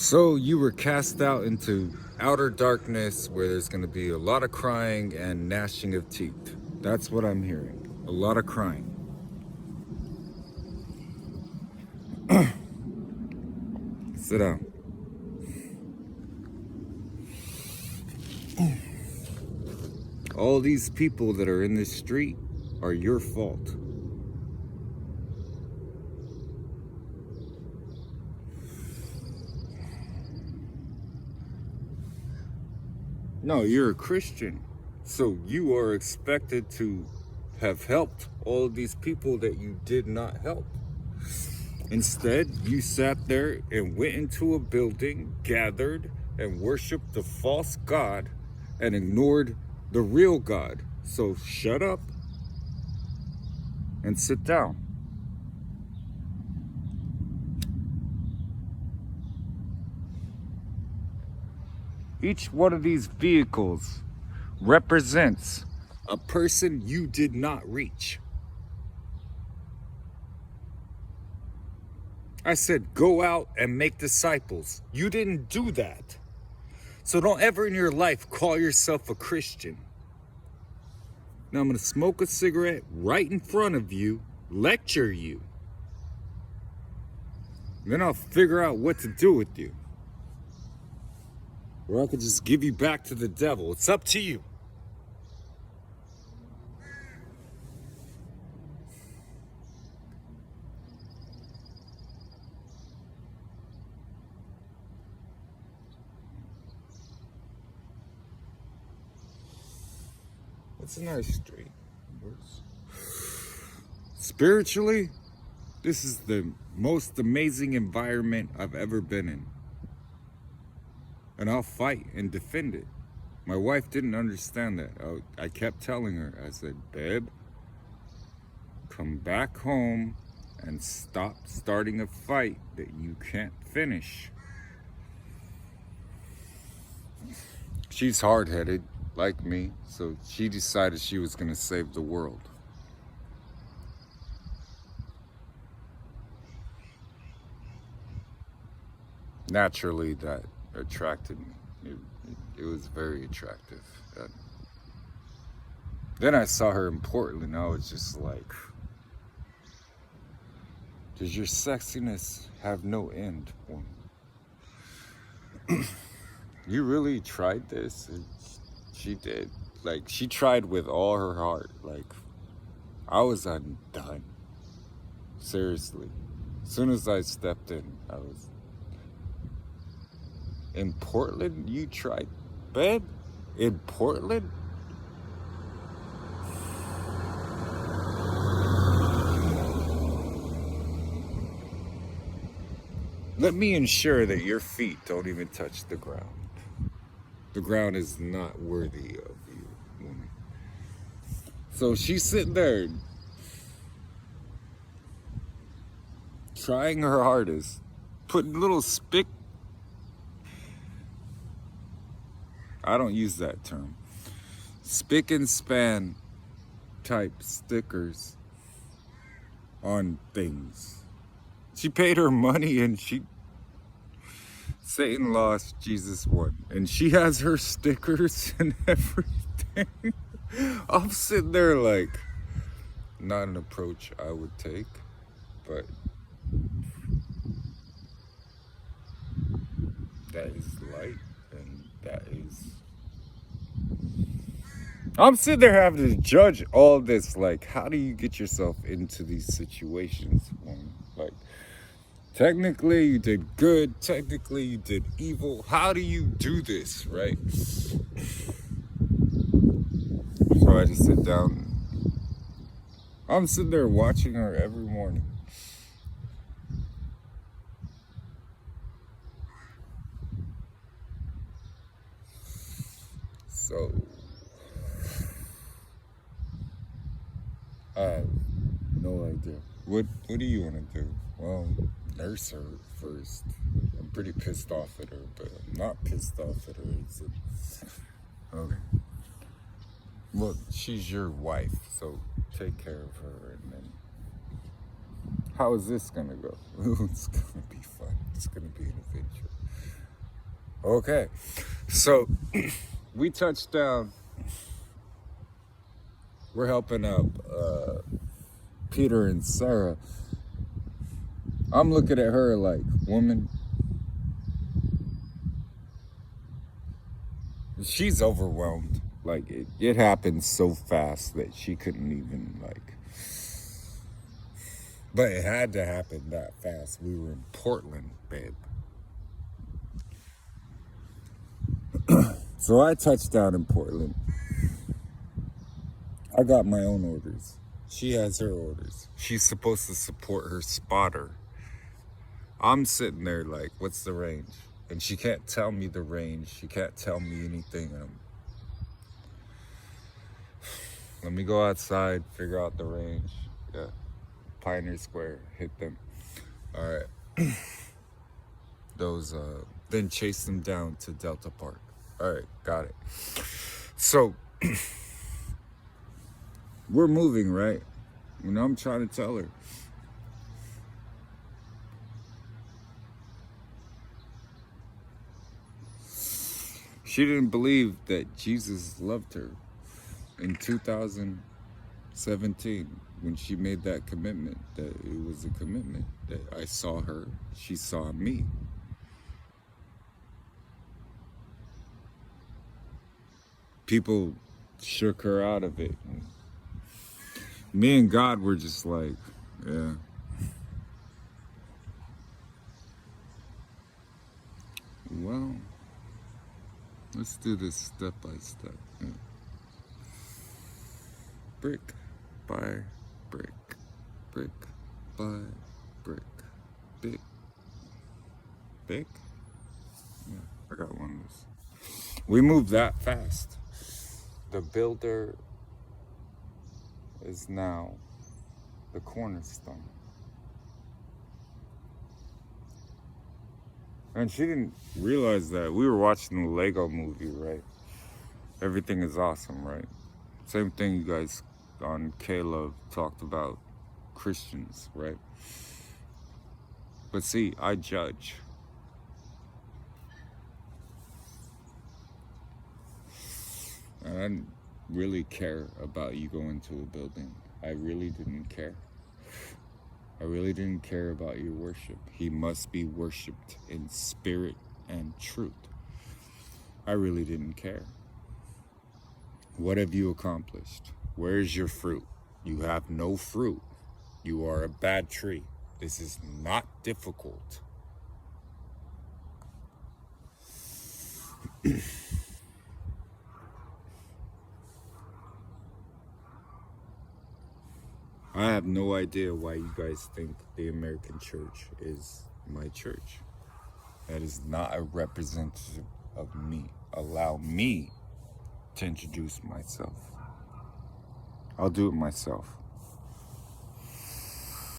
So you were cast out into outer darkness where there's going to be a lot of crying and gnashing of teeth. That's what I'm hearing. A lot of crying. Sit down. All these people that are in this street are your fault. No, you're a Christian. So you are expected to have helped all of these people that you did not help. Instead, you sat there and went into a building, gathered, and worshiped the false God and ignored the real God. So shut up and sit down. Each one of these vehicles represents a person you did not reach. I said, go out and make disciples. You didn't do that. So don't ever in your life call yourself a Christian. Now I'm going to smoke a cigarette right in front of you, lecture you. Then I'll figure out what to do with you. Or I could just give you back to the devil. It's up to you. It's a nice street. Spiritually, this is the most amazing environment I've ever been in. And I'll fight and defend it. My wife didn't understand that. I kept telling her, I said, babe, come back home and stop starting a fight that you can't finish. She's hard-headed, like me, so she decided she was going to save the world. Naturally, that attracted me. It was very attractive. Then I saw her in Portland. I was just like, does your sexiness have no end, woman? You really tried this? And she did. Like, she tried with all her heart. Like, I was undone. Seriously. As soon as I stepped in, I was... In Portland, you tried, babe? In Portland? Let me ensure that your feet don't even touch the ground. The ground is not worthy of you, woman. So she's sitting there trying her hardest, putting little spick. I don't use that term. Spick and span type stickers on things. She paid her money and Satan lost, Jesus won. And she has her stickers and everything. I'm sitting there like, not an approach I would take, but that is light and that is... I'm sitting there having to judge all this. Like, how do you get yourself into these situations, woman? Like, technically you did good, technically you did evil. How do you do this, right? So I just sit down. I'm sitting there watching her every morning. So I have no idea. What do you want to do? Well, nurse her first. I'm pretty pissed off at her, but I'm not pissed off at her. Okay. Well, she's your wife, so take care of her, and then how is this gonna go? It's gonna be fun. It's gonna be an adventure. Okay, so we touched down. We're helping out Peter and Sarah. I'm looking at her like, woman, she's overwhelmed. Like, it happened so fast that she couldn't even, like, but it had to happen that fast. We were in Portland, babe. So I touched down in Portland. I got my own orders. She has her orders. She's supposed to support her spotter. I'm sitting there like, what's the range? And she can't tell me the range. She can't tell me anything. Let me go outside, figure out the range. Yeah. Pioneer Square, hit them. All right. Those, then chase them down to Delta Park. All right, got it. So, we're moving, right? And I'm trying to tell her. She didn't believe that Jesus loved her in 2017 when she made that commitment, that it was a commitment, that I saw her, she saw me. People shook her out of it. Me and God were just like, yeah. Well, let's do this step by step. Yeah. Brick by brick, brick by brick, big. Big? Yeah, I got one of those. We moved that fast. The builder is now the cornerstone. And she didn't realize that. We were watching the Lego movie, right? Everything is awesome, right? Same thing you guys on Caleb talked about Christians, right? But see, I judge. And I didn't really care about you going to a building. I really didn't care. I really didn't care about your worship. He must be worshipped in spirit and truth. I really didn't care. What have you accomplished? Where's your fruit? You have no fruit. You are a bad tree. This is not difficult. I have no idea why you guys think the American church is my church. That is not a representative of me. Allow me to introduce myself. I'll do it myself.